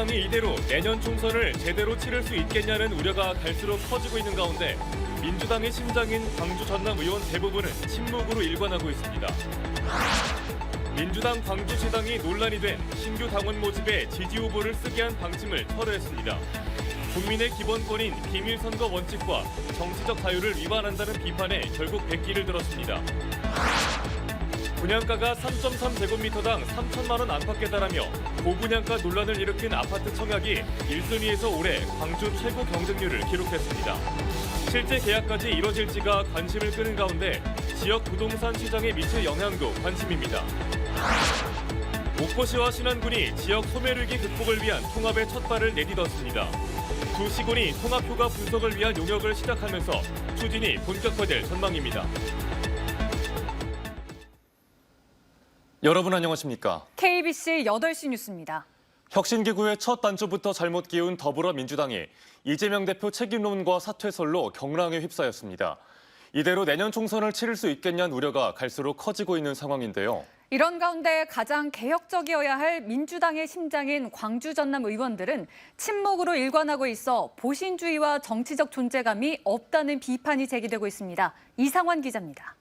상황이 이대로 내년 총선을 제대로 치를 수 있겠냐는 우려가 갈수록 커지고 있는 가운데 민주당의 심장인 광주 전남 의원 대부분은 침묵으로 일관하고 있습니다. 민주당 광주시당이 논란이 된 신규 당원 모집에 지지 후보를 쓰게 한 방침을 철회했습니다. 국민의 기본권인 비밀선거 원칙과 정치적 자유를 위반한다는 비판에 결국 백기를 들었습니다. 분양가가 3.3제곱미터당 3천만 원 안팎에 달하며 고분양가 논란을 일으킨 아파트 청약이 1순위에서 올해 광주 최고 경쟁률을 기록했습니다. 실제 계약까지 이뤄질지가 관심을 끄는 가운데 지역 부동산 시장에 미칠 영향도 관심입니다. 목포시와 신안군이 지역 소멸위기 극복을 위한 통합의 첫 발을 내딛었습니다. 두 시군이 통합 효과 분석을 위한 용역을 시작하면서 추진이 본격화될 전망입니다. 여러분 안녕하십니까? KBC 8시 뉴스입니다. 혁신기구의 첫 단추부터 잘못 끼운 더불어민주당이 이재명 대표 책임론과 사퇴설로 경랑에 휩싸였습니다. 이대로 내년 총선을 치를 수 있겠냐는 우려가 갈수록 커지고 있는 상황인데요. 이런 가운데 가장 개혁적이어야 할 민주당의 심장인 광주 전남 의원들은 침묵으로 일관하고 있어 보신주의와 정치적 존재감이 없다는 비판이 제기되고 있습니다. 이상환 기자입니다.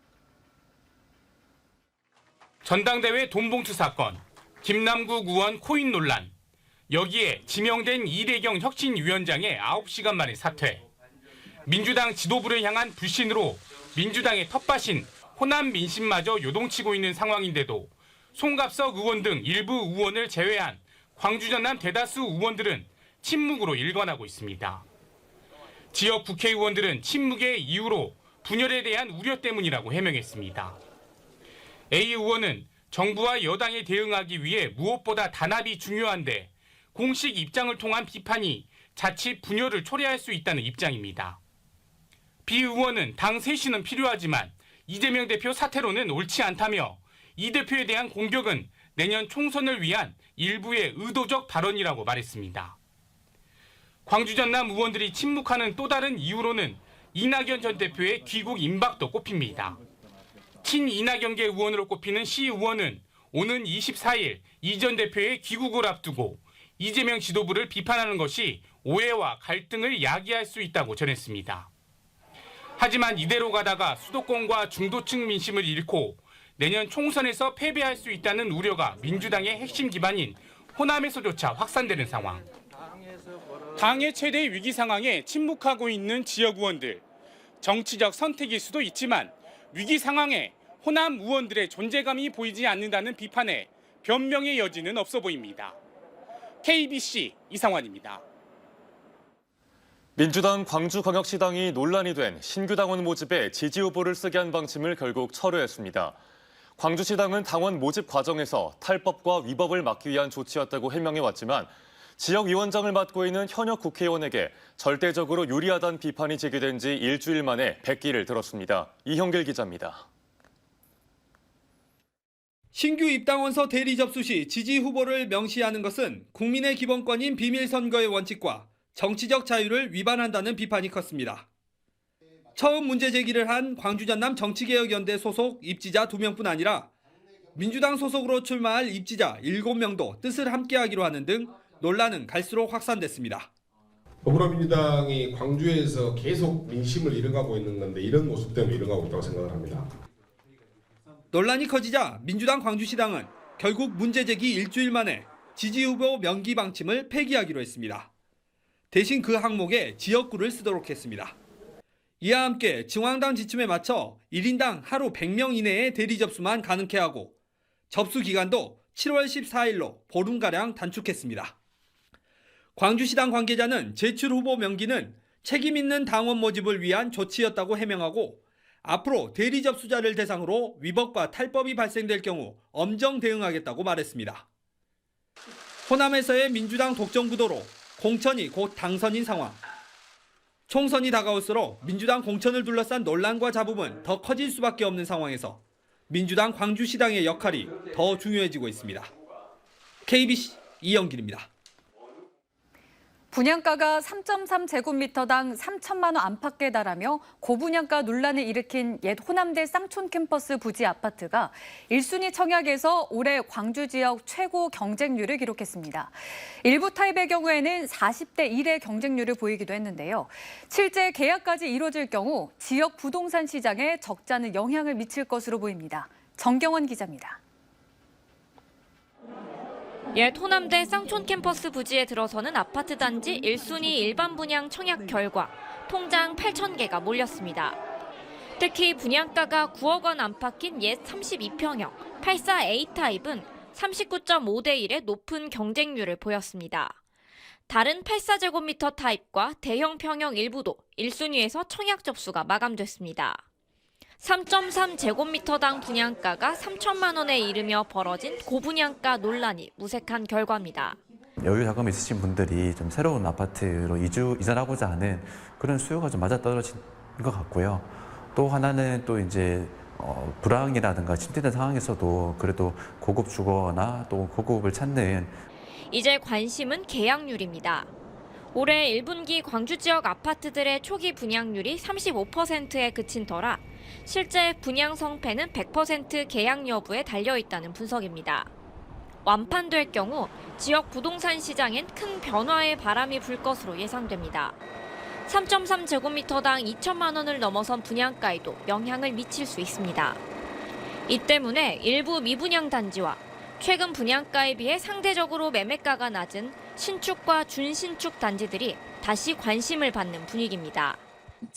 전당대회 돈봉투 사건, 김남국 의원 코인 논란, 여기에 지명된 이대경 혁신위원장의 9시간 만에 사퇴, 민주당 지도부를 향한 불신으로 민주당의 텃밭인 호남 민심마저 요동치고 있는 상황인데도 송갑석 의원 등 일부 의원을 제외한 광주 전남 대다수 의원들은 침묵으로 일관하고 있습니다. 지역 국회의원들은 침묵의 이유로 분열에 대한 우려 때문이라고 해명했습니다. A 의원은 정부와 여당에 대응하기 위해 무엇보다 단합이 중요한데 공식 입장을 통한 비판이 자칫 분열을 초래할 수 있다는 입장입니다. B 의원은 당 쇄신은 필요하지만 이재명 대표 사퇴로는 옳지 않다며 이 대표에 대한 공격은 내년 총선을 위한 일부의 의도적 발언이라고 말했습니다. 광주 전남 의원들이 침묵하는 또 다른 이유로는 이낙연 전 대표의 귀국 임박도 꼽힙니다. 친이낙연계 의원으로 꼽히는 C 의원은 오는 24일 이 전 대표의 귀국을 앞두고 이재명 지도부를 비판하는 것이 오해와 갈등을 야기할 수 있다고 전했습니다. 하지만 이대로 가다가 수도권과 중도층 민심을 잃고 내년 총선에서 패배할 수 있다는 우려가 민주당의 핵심 기반인 호남에서조차 확산되는 상황. 당의 최대 위기 상황에 침묵하고 있는 지역 의원들. 정치적 선택일 수도 있지만 위기 상황에 호남 의원들의 존재감이 보이지 않는다는 비판에 변명의 여지는 없어 보입니다. KBC 이상환입니다. 민주당 광주광역시당이 논란이 된 신규 당원 모집에 지지 후보를 쓰게 한 방침을 결국 철회했습니다. 광주시당은 당원 모집 과정에서 탈법과 위법을 막기 위한 조치였다고 해명해왔지만 지역위원장을 맡고 있는 현역 국회의원에게 절대적으로 유리하다는 비판이 제기된 지 일주일 만에 백기를 들었습니다. 이형길 기자입니다. 신규 입당원서 대리 접수 시 지지 후보를 명시하는 것은 국민의 기본권인 비밀선거의 원칙과 정치적 자유를 위반한다는 비판이 컸습니다. 처음 문제 제기를 한 광주 전남 정치개혁연대 소속 입지자 2명뿐 아니라 민주당 소속으로 출마할 입지자 7명도 뜻을 함께하기로 하는 등 논란은 갈수록 확산됐습니다. 더불어민주당이 광주에서 계속 민심을 잃어가고 있는 건데 이런 모습 때문에 잃어가고 있다고 생각을 합니다. 논란이 커지자 민주당 광주시당은 결국 문제 제기 일주일 만에 지지 후보 명기 방침을 폐기하기로 했습니다. 대신 그 항목에 지역구를 쓰도록 했습니다. 이와 함께 중앙당 지침에 맞춰 1인당 하루 100명 이내의 대리 접수만 가능케 하고 접수 기간도 7월 14일로 보름가량 단축했습니다. 광주시당 관계자는 제출 후보 명기는 책임 있는 당원 모집을 위한 조치였다고 해명하고 앞으로 대리 접수자를 대상으로 위법과 탈법이 발생될 경우 엄정 대응하겠다고 말했습니다. 호남에서의 민주당 독점 구도로 공천이 곧 당선인 상황. 총선이 다가올수록 민주당 공천을 둘러싼 논란과 잡음은 더 커질 수밖에 없는 상황에서 민주당 광주시당의 역할이 더 중요해지고 있습니다. KBC 이영길입니다. 분양가가 3.3제곱미터당 3천만 원 안팎에 달하며 고분양가 논란을 일으킨 옛 호남대 쌍촌 캠퍼스 부지 아파트가 1순위 청약에서 올해 광주 지역 최고 경쟁률을 기록했습니다. 일부 타입의 경우에는 40대 1의 경쟁률을 보이기도 했는데요. 실제 계약까지 이뤄질 경우 지역 부동산 시장에 적지 않은 영향을 미칠 것으로 보입니다. 정경원 기자입니다. 옛 호남대 쌍촌 캠퍼스 부지에 들어서는 아파트 단지 1순위 일반 분양 청약 결과 통장 8,000개가 몰렸습니다. 특히 분양가가 9억 원 안팎인 옛 32평형 84A 타입은 39.5대 1의 높은 경쟁률을 보였습니다. 다른 84제곱미터 타입과 대형 평형 일부도 1순위에서 청약 접수가 마감됐습니다. 3.3제곱미터당 분양가가 3천만 원에 이르며 벌어진 고분양가 논란이 무색한 결과입니다. 여유 자금이 있으신 분들이 좀 새로운 아파트로 이전하고자 하는 그런 수요가 좀 맞아떨어진 것 같고요. 또 하나는 또 이제 불황이라든가 침체된 상황에서도 그래도 고급 주거나 또 고급을 찾는 이제 관심은 계약률입니다. 올해 1분기 광주 지역 아파트들의 초기 분양률이 35%에 그친 터라 실제 분양 성패는 100% 계약 여부에 달려있다는 분석입니다. 완판될 경우 지역 부동산 시장엔 큰 변화의 바람이 불 것으로 예상됩니다. 3.3제곱미터당 2천만 원을 넘어선 분양가에도 영향을 미칠 수 있습니다. 이 때문에 일부 미분양 단지와 최근 분양가에 비해 상대적으로 매매가가 낮은 신축과 준신축 단지들이 다시 관심을 받는 분위기입니다.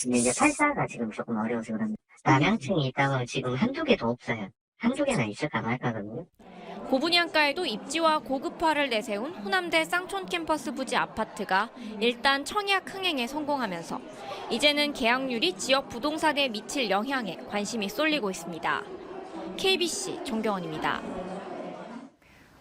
근데 이제 84가 지금 조금 어려워서 그런데 남양층이 있다가 지금 한두 개도 없어요. 한두 개나 있을까 말까거든요. 고분양가에도 입지와 고급화를 내세운 호남대 쌍촌 캠퍼스 부지 아파트가 일단 청약 흥행에 성공하면서 이제는 계약률이 지역 부동산에 미칠 영향에 관심이 쏠리고 있습니다. KBC 정경원입니다.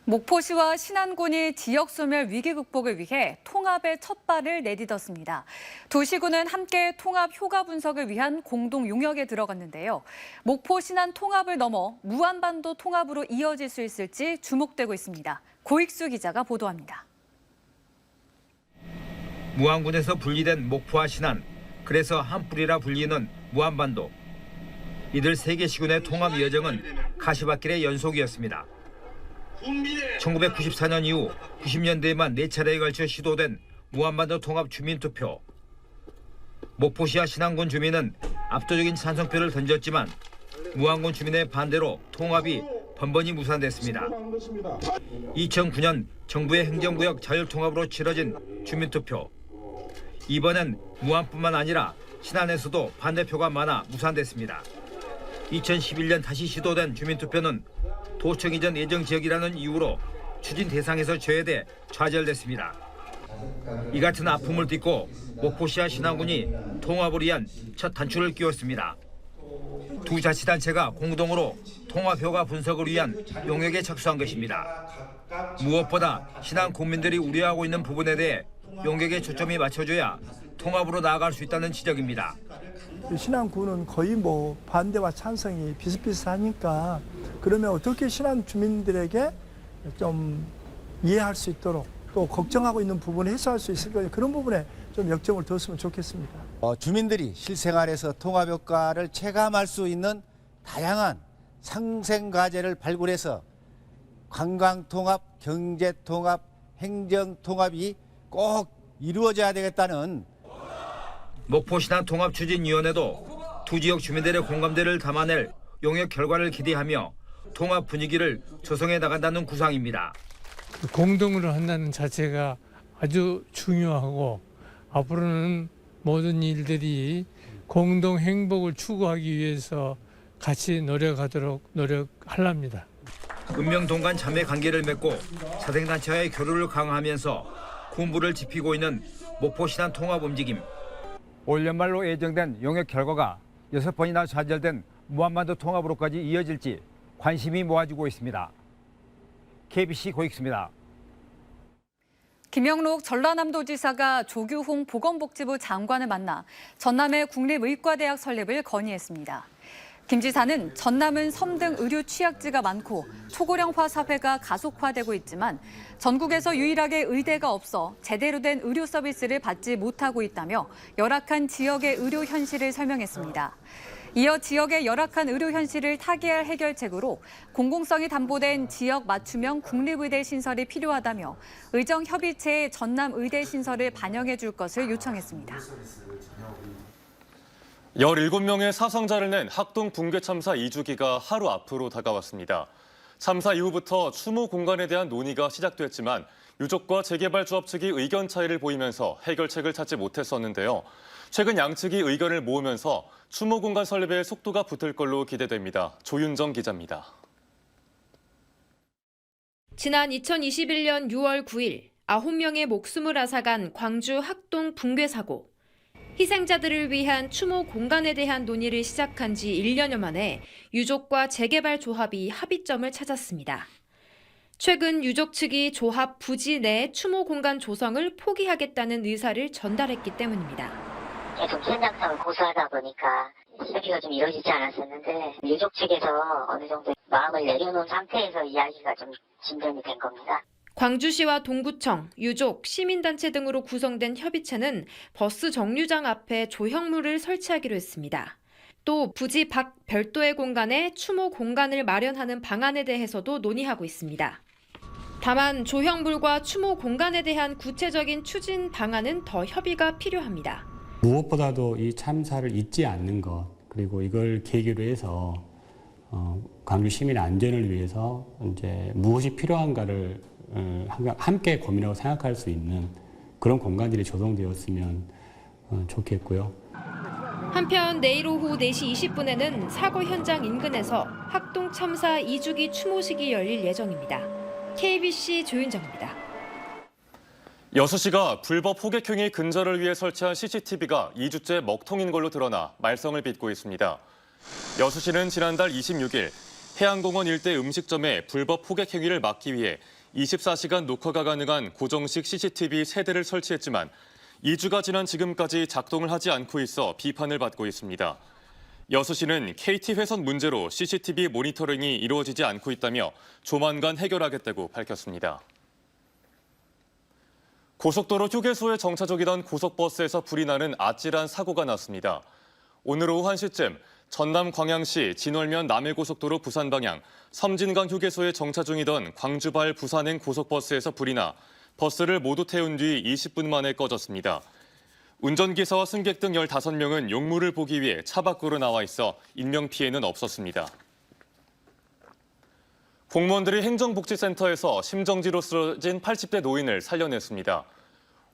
목포시와 신안군이 지역 소멸 위기 극복을 위해 통합의 첫 발을 내딛었습니다. 두 시군은 함께 통합 효과 분석을 위한 공동 용역에 들어갔는데요. 목포 신안 통합을 넘어 무안반도 통합으로 이어질 수 있을지 주목되고 있습니다. 고익수 기자가 보도합니다. 무안군에서 분리된 목포와 신안, 그래서 한 뿌리라 불리는 무안반도. 이들 세 개 시군의 통합 여정은 가시밭길의 연속이었습니다. 1994년 이후 90년대에만 4차례에 걸쳐 시도된 무안반도 통합 주민투표. 목포시와 신안군 주민은 압도적인 찬성표를 던졌지만 무안군 주민의 반대로 통합이 번번이 무산됐습니다. 2009년 정부의 행정구역 자율통합으로 치러진 주민투표. 이번엔 무안뿐만 아니라 신안에서도 반대표가 많아 무산됐습니다. 2011년 다시 시도된 주민투표는 도청 이전 예정 지역이라는 이유로 추진 대상에서 제외돼 좌절됐습니다. 이 같은 아픔을 딛고 목포시와 신안군이 통합을 위한 첫 단추를 끼웠습니다. 두 자치단체가 공동으로 통합 효과 분석을 위한 용역에 착수한 것입니다. 무엇보다 신안 국민들이 우려하고 있는 부분에 대해 용역에 초점이 맞춰져야 통합으로 나아갈 수 있다는 지적입니다. 신안군은 거의 반대와 찬성이 비슷비슷하니까 그러면 어떻게 신안 주민들에게 좀 이해할 수 있도록 또 걱정하고 있는 부분을 해소할 수 있을까 그런 부분에 좀 역점을 뒀으면 좋겠습니다. 주민들이 실생활에서 통합 효과를 체감할 수 있는 다양한 상생과제를 발굴해서 관광통합, 경제통합, 행정통합이 꼭 이루어져야 되겠다는 목포 신안 통합 추진위원회도 두 지역 주민들의 공감대를 담아낼 용역 결과를 기대하며 통합 분위기를 조성해 나간다는 구상입니다. 공동으로 한다는 자체가 아주 중요하고 앞으로는 모든 일들이 공동 행복을 추구하기 위해서 같이 노력하랍니다. 운명동간 자매 관계를 맺고 사생단체와의 교류를 강화하면서 군부를 지피고 있는 목포 신안 통합 움직임. 올 연말로 예정된 용역 결과가 6번이나 좌절된 무안반도 통합으로까지 이어질지 관심이 모아지고 있습니다. KBC 고익수입니다. 김영록 전라남도지사가 조규홍 보건복지부 장관을 만나 전남의 국립의과대학 설립을 건의했습니다. 김 지사는 전남은 섬 등 의료 취약지가 많고 초고령화 사회가 가속화되고 있지만 전국에서 유일하게 의대가 없어 제대로 된 의료 서비스를 받지 못하고 있다며 열악한 지역의 의료 현실을 설명했습니다. 이어 지역의 열악한 의료 현실을 타개할 해결책으로 공공성이 담보된 지역 맞춤형 국립의대 신설이 필요하다며 의정협의체에 전남 의대 신설을 반영해 줄 것을 요청했습니다. 17명의 사상자를 낸 학동 붕괴 참사 2주기가 하루 앞으로 다가왔습니다. 참사 이후부터 추모 공간에 대한 논의가 시작됐지만 유족과 재개발 조합 측이 의견 차이를 보이면서 해결책을 찾지 못했었는데요. 최근 양측이 의견을 모으면서 추모 공간 설립에 속도가 붙을 걸로 기대됩니다. 조윤정 기자입니다. 지난 2021년 6월 9일 9명의 목숨을 앗아간 광주 학동 붕괴 사고. 희생자들을 위한 추모 공간에 대한 논의를 시작한 지 1년여 만에 유족과 재개발 조합이 합의점을 찾았습니다. 최근 유족 측이 조합 부지 내 추모 공간 조성을 포기하겠다는 의사를 전달했기 때문입니다. 계속 현장성을 고수하다 보니까 협의가 좀 이루어지지 않았었는데 유족 측에서 어느 정도 마음을 내려놓은 상태에서 이야기가 좀 진전이 된 겁니다. 광주시와 동구청, 유족, 시민단체 등으로 구성된 협의체는 버스 정류장 앞에 조형물을 설치하기로 했습니다. 또 부지 밖 별도의 공간에 추모 공간을 마련하는 방안에 대해서도 논의하고 있습니다. 다만 조형물과 추모 공간에 대한 구체적인 추진 방안은 더 협의가 필요합니다. 무엇보다도 이 참사를 잊지 않는 것, 그리고 이걸 계기로 해서 광주 시민의 안전을 위해서 이제 무엇이 필요한가를 함께 고민하고 생각할 수 있는 그런 공간들이 조성되었으면 좋겠고요. 한편 내일 오후 4시 20분에는 사고 현장 인근에서 학동 참사 2주기 추모식이 열릴 예정입니다. KBC 조윤정입니다. 여수시가 불법 호객행위 근절을 위해 설치한 CCTV가 2주째 먹통인 걸로 드러나 말썽을 빚고 있습니다. 여수시는 지난달 26일 해양공원 일대 음식점에 불법 호객행위를 막기 위해 24시간 녹화가 가능한 고정식 CCTV 3대를 설치했지만 2주가 지난 지금까지 작동을 하지 않고 있어 비판을 받고 있습니다. 여수시는 KT 회선 문제로 CCTV 모니터링이 이루어지지 않고 있다며 조만간 해결하겠다고 밝혔습니다. 고속도로 휴게소에 정차 중이던 고속버스에서 불이 나는 아찔한 사고가 났습니다. 오늘 오후 1시쯤 전남 광양시 진월면 남해고속도로 부산 방향 섬진강 휴게소에 정차 중이던 광주발 부산행 고속버스에서 불이 나 버스를 모두 태운 뒤 20분 만에 꺼졌습니다. 운전기사와 승객 등 15명은 용물을 보기 위해 차 밖으로 나와 있어 인명피해는 없었습니다. 공무원들이 행정복지센터에서 심정지로 쓰러진 80대 노인을 살려냈습니다.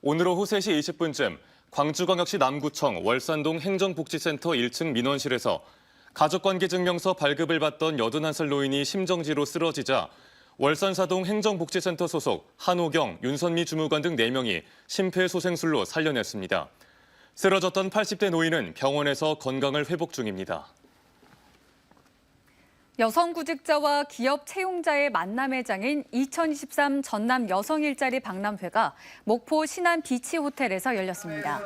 오늘 오후 3시 20분쯤 광주광역시 남구청 월산동 행정복지센터 1층 민원실에서 가족관계증명서 발급을 받던 81살 노인이 심정지로 쓰러지자 월산사동 행정복지센터 소속 한호경, 윤선미 주무관 등 4명이 심폐소생술로 살려냈습니다. 쓰러졌던 80대 노인은 병원에서 건강을 회복 중입니다. 여성 구직자와 기업 채용자의 만남의 장인 2023 전남 여성 일자리 박람회가 목포 신안 비치 호텔에서 열렸습니다.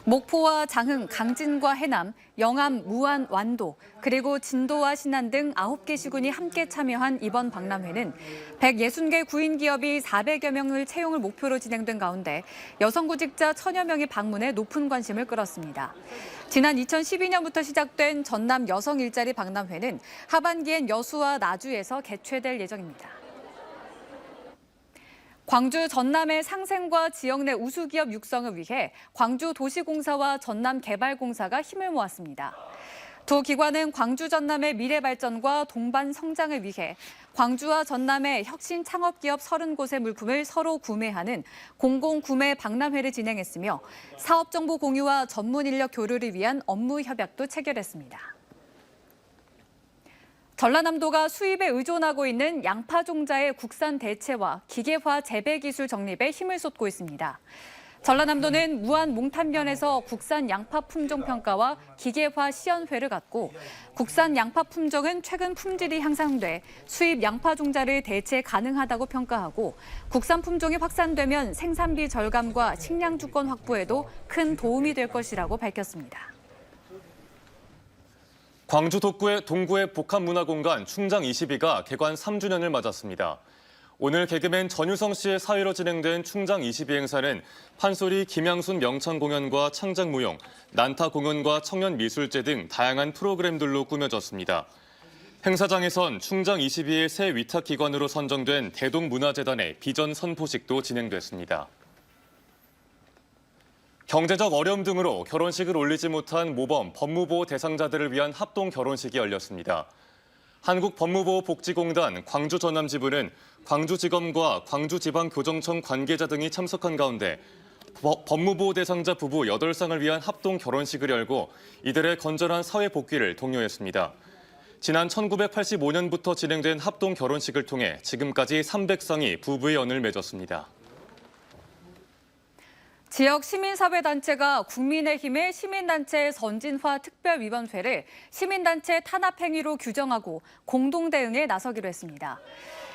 목포와 장흥, 강진과 해남, 영암, 무안, 완도, 그리고 진도와 신안 등 9개 시군이 함께 참여한 이번 박람회는 160개 구인 기업이 400여 명을 채용을 목표로 진행된 가운데 여성 구직자 1000여 명이 방문해 높은 관심을 끌었습니다. 지난 2012년부터 시작된 전남 여성 일자리 박람회는 하반기엔 여수와 나주에서 개최될 예정입니다. 광주 전남의 상생과 지역 내 우수기업 육성을 위해 광주도시공사와 전남개발공사가 힘을 모았습니다. 두 기관은 광주 전남의 미래 발전과 동반 성장을 위해 광주와 전남의 혁신 창업기업 30곳의 물품을 서로 구매하는 공공구매 박람회를 진행했으며 사업정보 공유와 전문 인력 교류를 위한 업무 협약도 체결했습니다. 전라남도가 수입에 의존하고 있는 양파 종자의 국산 대체와 기계화 재배 기술 정립에 힘을 쏟고 있습니다. 전라남도는 무안 몽탄면에서 국산 양파 품종 평가와 기계화 시연회를 갖고 국산 양파 품종은 최근 품질이 향상돼 수입 양파 종자를 대체 가능하다고 평가하고 국산 품종이 확산되면 생산비 절감과 식량 주권 확보에도 큰 도움이 될 것이라고 밝혔습니다. 광주 동구의 복합문화공간 충장 22가 개관 3주년을 맞았습니다. 오늘 개그맨 전유성 씨의 사회로 진행된 충장 22 행사는 판소리 김양순 명창 공연과 창작 무용, 난타 공연과 청년 미술제 등 다양한 프로그램들로 꾸며졌습니다. 행사장에선 충장 22의 새 위탁기관으로 선정된 대동문화재단의 비전 선포식도 진행됐습니다. 경제적 어려움 등으로 결혼식을 올리지 못한 모범 법무보호 대상자들을 위한 합동 결혼식이 열렸습니다. 한국법무보호복지공단 광주전남지부는 광주지검과 광주지방교정청 관계자 등이 참석한 가운데 법무보호 대상자 부부 8쌍을 위한 합동 결혼식을 열고 이들의 건전한 사회 복귀를 독려했습니다. 지난 1985년부터 진행된 합동 결혼식을 통해 지금까지 300쌍이 부부의 연을 맺었습니다. 지역 시민사회단체가 국민의힘의 시민단체 선진화 특별위원회를 시민단체 탄압행위로 규정하고 공동대응에 나서기로 했습니다.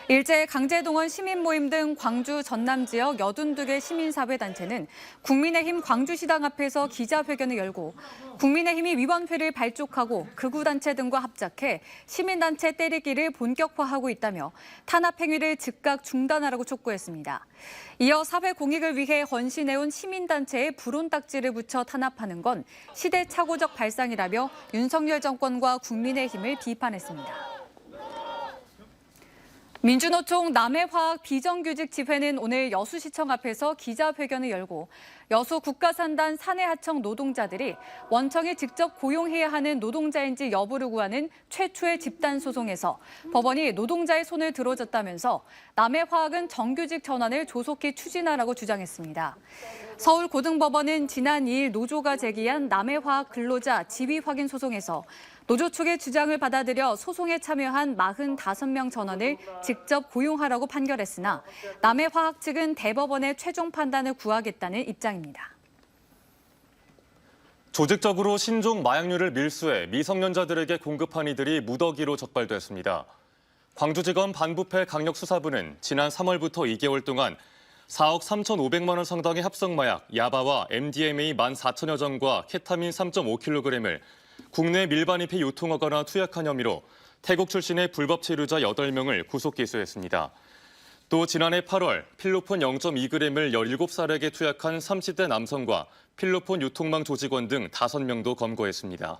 일제 강제동원 시민모임 등 광주 전남 지역 82개 시민사회단체는 국민의힘 광주시당 앞에서 기자회견을 열고 국민의힘이 위원회를 발족하고 극우단체 등과 합작해 시민단체 때리기를 본격화하고 있다며 탄압행위를 즉각 중단하라고 촉구했습니다. 이어 사회 공익을 위해 헌신해온 시민단체에 불온딱지를 붙여 탄압하는 건 시대착오적 발상이라며 윤석열 정권과 국민의힘을 비판했습니다. 민주노총 남해화학 비정규직 집회는 오늘 여수시청 앞에서 기자회견을 열고 여수 국가산단 산해하청 노동자들이 원청이 직접 고용해야 하는 노동자인지 여부를 구하는 최초의 집단 소송에서 법원이 노동자의 손을 들어줬다면서 남해화학은 정규직 전환을 조속히 추진하라고 주장했습니다. 서울고등법원은 지난 2일 노조가 제기한 남해화학 근로자 지위 확인 소송에서 노조 측의 주장을 받아들여 소송에 참여한 45명 전원을 직접 고용하라고 판결했으나 남해화학 측은 대법원의 최종 판단을 구하겠다는 입장입니다. 조직적으로 신종 마약류를 밀수해 미성년자들에게 공급한 이들이 무더기로 적발됐습니다. 광주지검 반부패 강력수사부는 지난 3월부터 2개월 동안 4억 3,500만 원 상당의 합성마약 야바와 MDMA 14,000여 정과 케타민 3.5kg을 국내 밀반입해 유통하거나 투약한 혐의로 태국 출신의 불법 체류자 8명을 구속 기소했습니다. 또 지난해 8월 필로폰 0.2g을 17살에게 투약한 30대 남성과 필로폰 유통망 조직원 등 5명도 검거했습니다.